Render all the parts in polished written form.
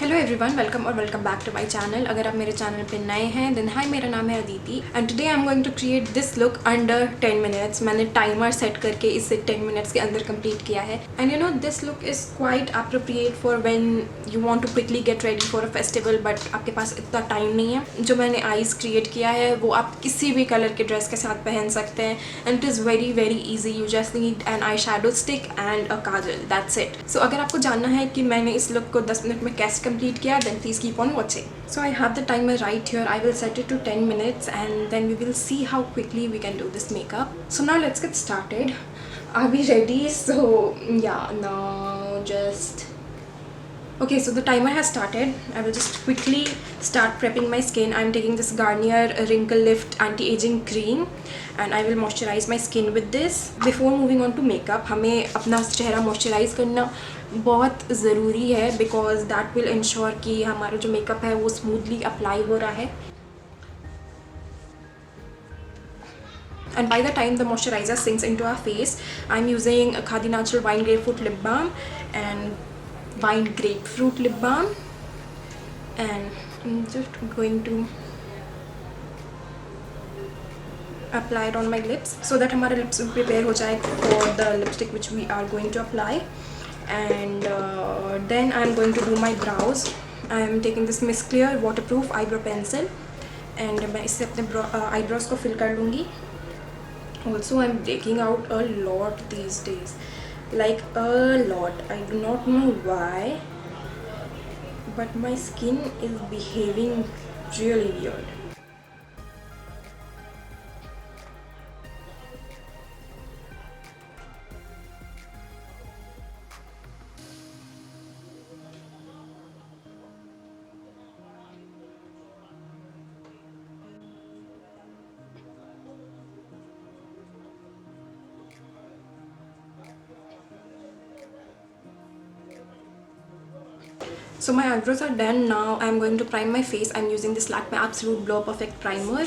Hello everyone, welcome और welcome back to my channel. अगर आप मेरे चैनल पे नए हैं देन हाय, मेरा नाम है Aditi and today I am going to create this look under 10 minutes. मैंने टाइमर सेट करके इसे 10 मिनट्स के अंदर कंप्लीट किया है and you know this look is quite appropriate for when you want to quickly get ready for a festival but आपके पास इतना टाइम नहीं है। जो मैंने आईज क्रिएट किया है वो आप किसी भी कलर के ड्रेस के साथ पहन सकते हैं and it is very very easy. You just need an eye shadow stick and a kajal, that's it. So अगर आपको जानना है कि मैंने इस लुक को 10 मिनट में कैसे कंप्लीट किया then please keep on watching. So I have the timer right here. I will set it to 10 minutes and then we will see how quickly we can do this makeup. So now let's get started. Are we ready? So yeah, now just okay, so the timer has started. I will just quickly start prepping my skin. I'm taking this Garnier Wrinkle Lift Anti-Aging Cream and I will moisturize my skin with this. Before moving on to makeup, हमें अपना चेहरा moisturize करना बहुत ज़रूरी है because that will ensure कि हमारा जो मेकअप है वो स्मूथली अप्लाई हो रहा है. And by the time the moisturizer sinks into our face, I'm using a Khadi Natural Wine Grapefruit Lip Balm and Wine Grapefruit Lip Balm and I'm just going to apply it on my lips so that हमारे lips prepare हो जाए for the lipstick which we are going to apply. And then I'm going to do my brows. I'm taking this Miss Clear waterproof eyebrow pencil and मैं इससे अपने eyebrows को fill कर लूँगी. Also I'm breaking out a lot these days, like a lot. I do not know why, but my skin is behaving really weird. So my eyebrows are done. Now I'm going to prime my face. I'm using this Lakme Absolute Blur Perfect Primer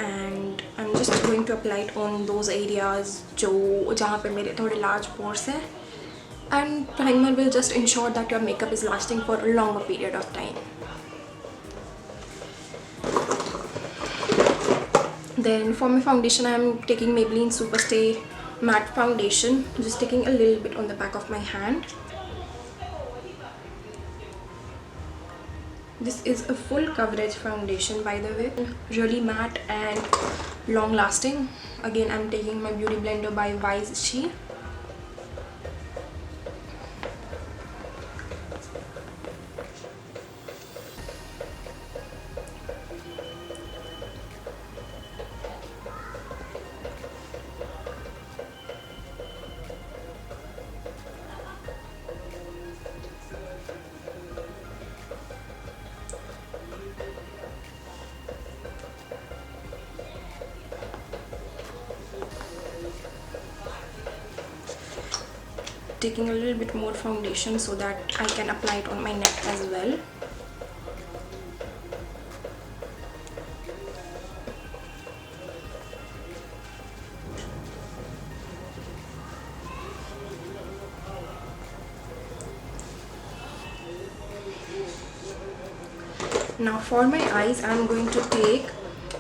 and I'm just going to apply it on those areas जहाँ पे मेरे थोड़े large pores हैं. And primer will just ensure that your makeup is lasting for a longer period of time. Then for my foundation, I'm taking Maybelline Superstay Matte Foundation. Just taking a little bit on the back of my hand. This is a full coverage foundation, by the way, really matte and long lasting. Again, I'm taking my beauty blender by Wise She. Taking a little bit more foundation so that I can apply it on my neck as well. Now for my eyes, I'm going to take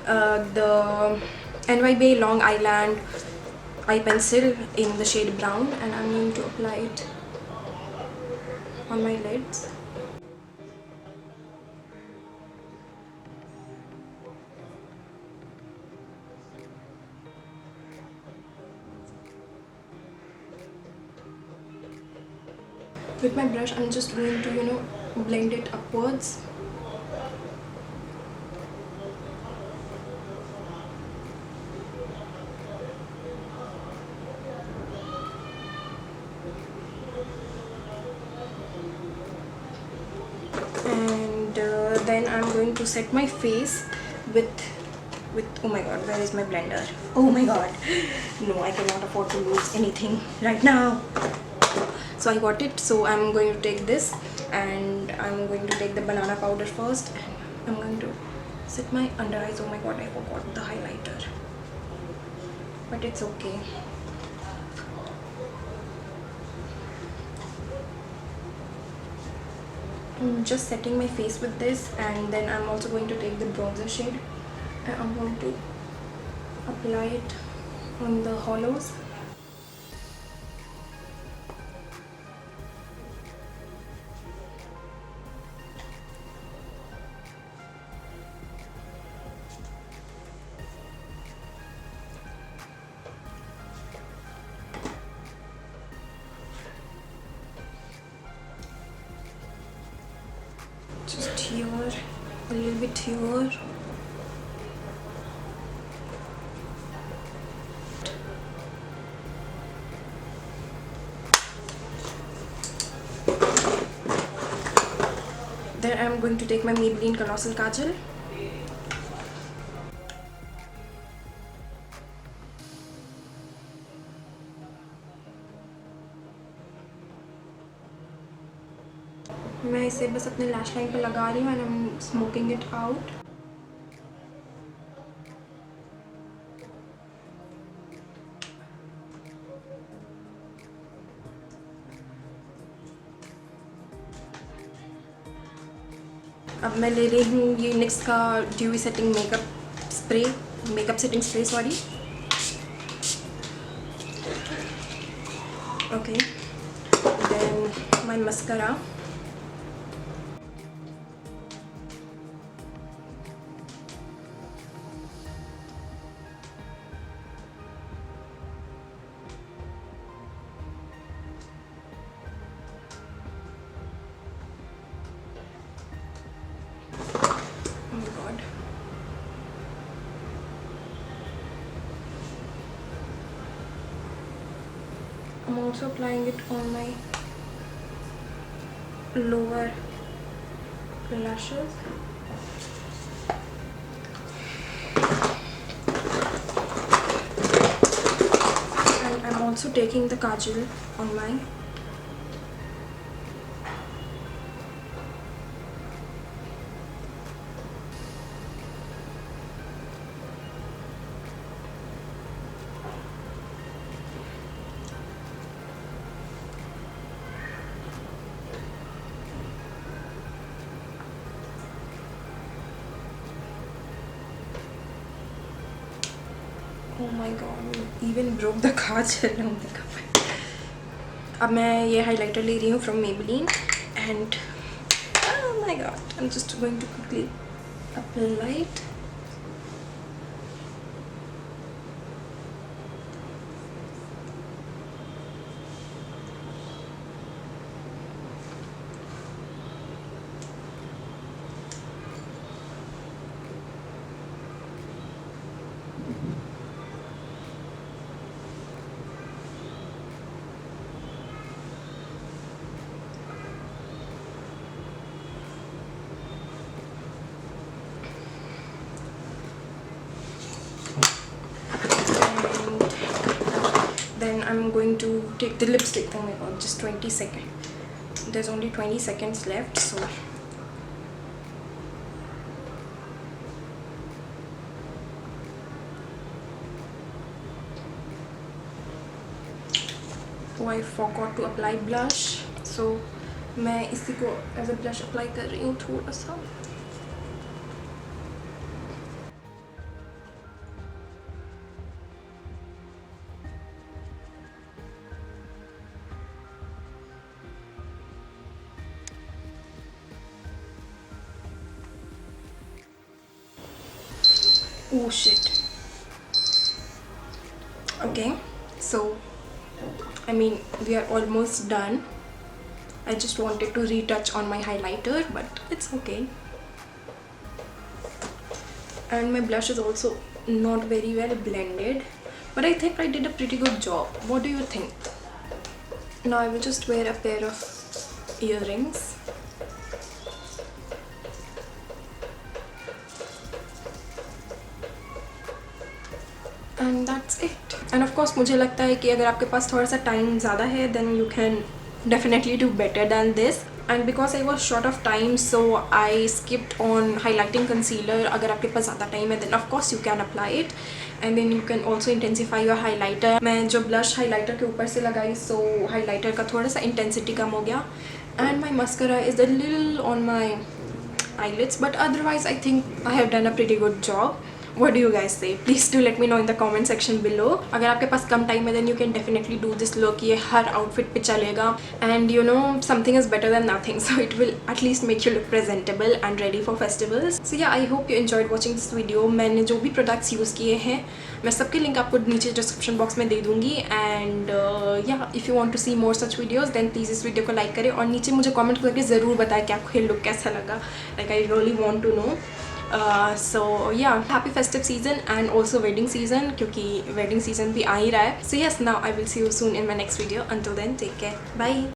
the NYB Long Eyeland eye pencil in the shade brown and I'm going to apply it on my lids. With my brush, I'm just going to blend it upwards. Then I'm going to set my face with oh my god, where is my blender? Oh my god, no, I cannot afford to lose anything right now. So I got it. So I'm going to take this and I'm going to take the banana powder first and I'm going to set my under eyes. Oh my god, I forgot the highlighter, but it's okay. I'm just setting my face with this, and then I'm also going to take the bronzer shade and I'm going to apply it on the hollows. Just here, a little bit here. Then I'm going to take my Maybelline Colossal Kajal. मैं इसे बस अपने lash line पे लगा रही हूँ and I'm smoking it out. अब मैं ले रही हूँ ये NYX का dewy setting makeup setting spray sorry. Okay, then my mascara. I'm also applying it on my lower lashes. And I'm also taking the kajal on my Oh my god, even broke the kajal on the cover. अब मैं ये highlighter ले रही हूँ from Maybelline and oh my god, I'm just going to quickly apply it. Then I'm going to take the lipstick. Oh my god, just 20 seconds. There's only 20 seconds left, so I forgot to apply blush. So मैं इसी को as a blush apply कर रही हूँ थोड़ा सा. Oh shit. Okay, so I mean we are almost done. I just wanted to retouch on my highlighter, but it's okay. And my blush is also not very well blended, but I think I did a pretty good job. What do you think? Now I will just wear a pair of earrings. And that's it. And of course मुझे लगता है कि अगर आपके पास थोड़ा सा time ज़्यादा है then you can definitely do better than this. And because I was short of time, so I skipped on highlighting concealer. अगर आपके पास ज़्यादा टाइम है then of course you can apply it. And then you can also intensify your highlighter. मैं जो blush highlighter के ऊपर से लगाई so highlighter का थोड़ा सा intensity कम हो गया. and my mascara is a little on my eyelids, but otherwise I think I have done a pretty good job. What do you guys say? Please do let me know in the comment section below. अगर आपके पास कम time है then you can definitely do this look. ये हर outfit पे चलेगा, and you know something is better than nothing, so it will at least make you look presentable and ready for festivals. So yeah, I hope you enjoyed watching this video. मैंने जो भी products use किए हैं मैं सबके link आपको नीचे description box में दे दूँगी, एंड या if you want to see more such videos then please इस वीडियो को लाइक करें और नीचे मुझे कमेंट करके ज़रूर बताएं कि आपको ये लुक कैसा लगा. Like I really want to know. So yeah, happy festive season and also wedding season, क्योंकि wedding season भी आ ही रहा है. So yes, now I will see you soon in my next video. Until then, take care. Bye.